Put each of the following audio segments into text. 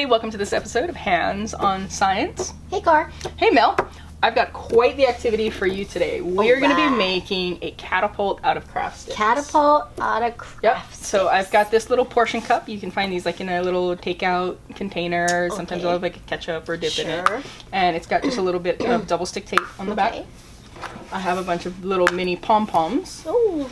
welcome to this episode of Hands on Science. Hey, Carr. Hey, Mel. I've got quite the activity for you today. We're going to be making a catapult out of craft sticks. Catapult out of craft sticks. So I've got this little portion cup. You can find these like in a little takeout container. Sometimes I'll have like a ketchup or dip in it. And it's got just a little bit of double stick tape on the back. I have a bunch of little mini pom-poms. Ooh.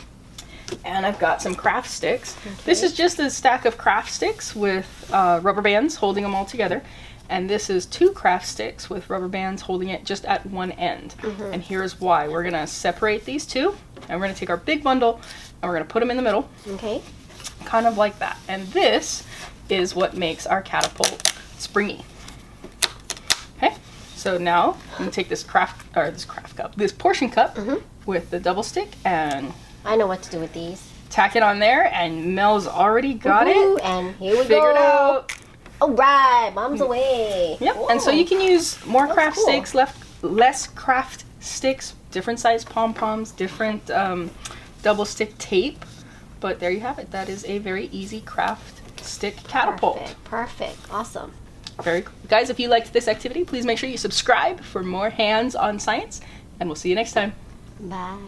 And I've got some craft sticks. This is just a stack of craft sticks with rubber bands holding them all together. And this is 2 craft sticks with rubber bands holding it just at one end. And here's why. We're going to separate these two. And we're going to take our big bundle and we're going to put them in the middle. Okay. Kind of like that. And this is what makes our catapult springy. Okay. So now I'm going to take this portion cup with the double stick and I know what to do with these. Tack it on there, and Mel's already got it. And here we Figured out. All right, Mom's away. Yep. Whoa. And so you can use more craft sticks, less craft sticks, different size pom-poms, different double stick tape. But there you have it. That is a very easy craft stick catapult. Perfect. Awesome. Very cool. Guys, if you liked this activity, please make sure you subscribe for more Hands on Science, and we'll see you next time. Bye.